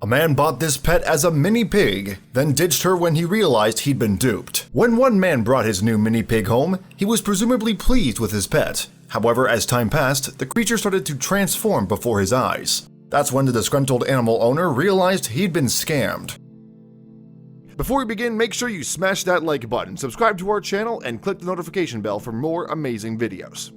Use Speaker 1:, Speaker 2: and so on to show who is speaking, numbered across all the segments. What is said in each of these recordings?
Speaker 1: A man bought this pet as a mini pig, then ditched her when he realized he'd been duped. When one man brought his new mini pig home, he was presumably pleased with his pet. However, as time passed, the creature started to transform before his eyes. That's when the disgruntled animal owner realized he'd been scammed. Before we begin, make sure you smash that like button, subscribe to our channel, and click the notification bell for more amazing videos.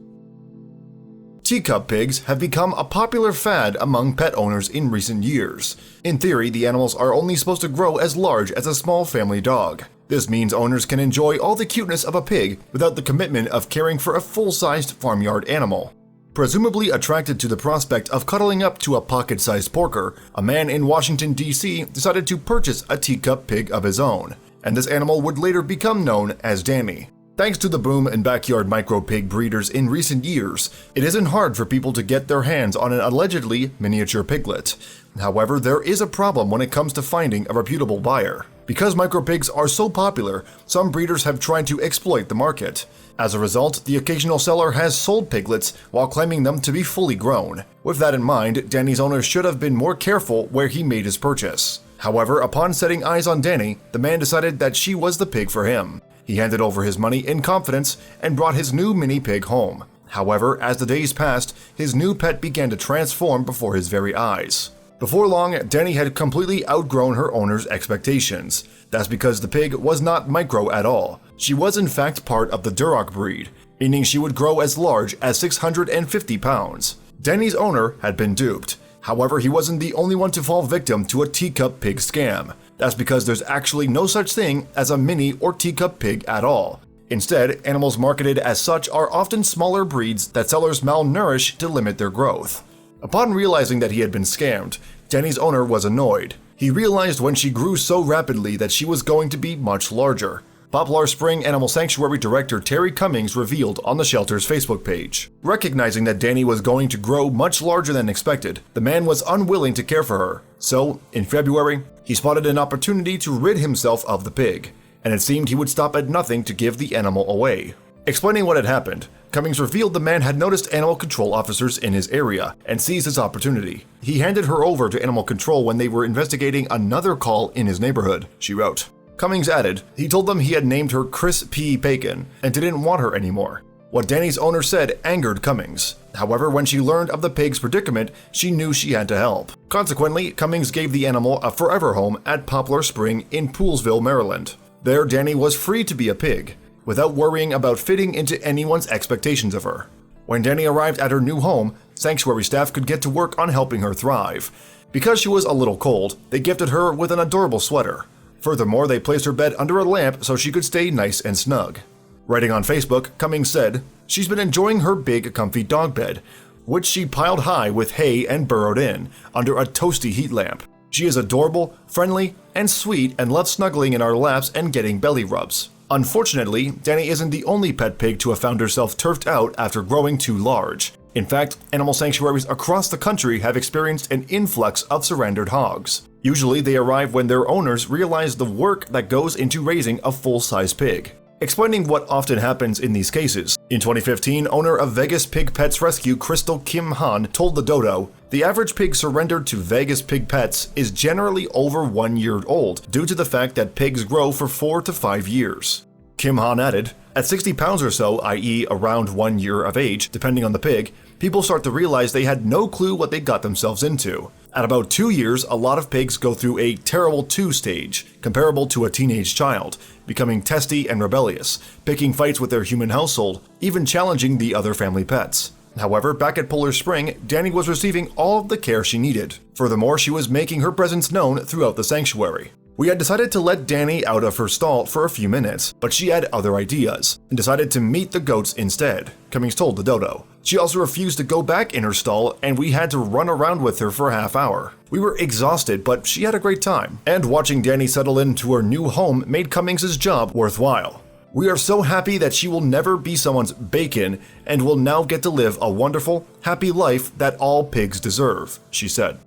Speaker 1: Teacup pigs have become a popular fad among pet owners in recent years. In theory, the animals are only supposed to grow as large as a small family dog. This means owners can enjoy all the cuteness of a pig without the commitment of caring for a full-sized farmyard animal. Presumably attracted to the prospect of cuddling up to a pocket-sized porker, a man in Washington, D.C. decided to purchase a teacup pig of his own, and this animal would later become known as Dany. Thanks to the boom in backyard micro-pig breeders in recent years, it isn't hard for people to get their hands on an allegedly miniature piglet. However, there is a problem when it comes to finding a reputable buyer. Because micro-pigs are so popular, some breeders have tried to exploit the market. As a result, the occasional seller has sold piglets while claiming them to be fully grown. With that in mind, Dany's owner should have been more careful where he made his purchase. However, upon setting eyes on Dany, the man decided that she was the pig for him. He handed over his money in confidence and brought his new mini pig home. However, as the days passed, his new pet began to transform before his very eyes. Before long, Dany had completely outgrown her owner's expectations. That's because the pig was not micro at all. She was in fact part of the Duroc breed, meaning she would grow as large as 650 pounds. Dany's owner had been duped. However, he wasn't the only one to fall victim to a teacup pig scam. That's because there's actually no such thing as a mini or teacup pig at all. Instead, animals marketed as such are often smaller breeds that sellers malnourish to limit their growth. Upon realizing that he had been scammed, Dany's owner was annoyed. He realized when she grew so rapidly that she was going to be much larger. Poplar Spring Animal Sanctuary Director Terry Cummings revealed on the shelter's Facebook page. Recognizing that Dany was going to grow much larger than expected, the man was unwilling to care for her. So, in February, he spotted an opportunity to rid himself of the pig, and it seemed he would stop at nothing to give the animal away. Explaining what had happened, Cummings revealed the man had noticed animal control officers in his area and seized his opportunity. He handed her over to animal control when they were investigating another call in his neighborhood, she wrote. Cummings added, he told them he had named her Chris P. Bacon and didn't want her anymore. What Dany's owner said angered Cummings. However, when she learned of the pig's predicament, she knew she had to help. Consequently, Cummings gave the animal a forever home at Poplar Spring in Poolesville, Maryland. There, Dany was free to be a pig, without worrying about fitting into anyone's expectations of her. When Dany arrived at her new home, sanctuary staff could get to work on helping her thrive. Because she was a little cold, they gifted her with an adorable sweater. Furthermore, they placed her bed under a lamp so she could stay nice and snug. Writing on Facebook, Cummings said, she's been enjoying her big, comfy dog bed, which she piled high with hay and burrowed in, under a toasty heat lamp. She is adorable, friendly, and sweet and loves snuggling in our laps and getting belly rubs. Unfortunately, Dany isn't the only pet pig to have found herself turfed out after growing too large. In fact, animal sanctuaries across the country have experienced an influx of surrendered hogs. Usually, they arrive when their owners realize the work that goes into raising a full-size pig. Explaining what often happens in these cases, in 2015, owner of Vegas Pig Pets Rescue Crystal Kim Han told the Dodo, the average pig surrendered to Vegas Pig Pets is generally over 1 year old due to the fact that pigs grow for 4 to 5 years. Kim Han added, at 60 pounds or so, i.e. around 1 year of age, depending on the pig, people start to realize they had no clue what they got themselves into. At about 2 years, a lot of pigs go through a terrible 2 stage, comparable to a teenage child, becoming testy and rebellious, picking fights with their human household, even challenging the other family pets. However, back at Polar Spring, Dany was receiving all of the care she needed. Furthermore, she was making her presence known throughout the sanctuary. We had decided to let Dany out of her stall for a few minutes, but she had other ideas, and decided to meet the goats instead, Cummings told the Dodo. She also refused to go back in her stall, and we had to run around with her for a half hour. We were exhausted, but she had a great time, and watching Dany settle into her new home made Cummings' job worthwhile. We are so happy that she will never be someone's bacon and will now get to live a wonderful, happy life that all pigs deserve, she said.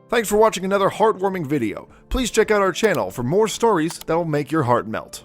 Speaker 1: Thanks for watching another heartwarming video. Please check out our channel for more stories that will make your heart melt.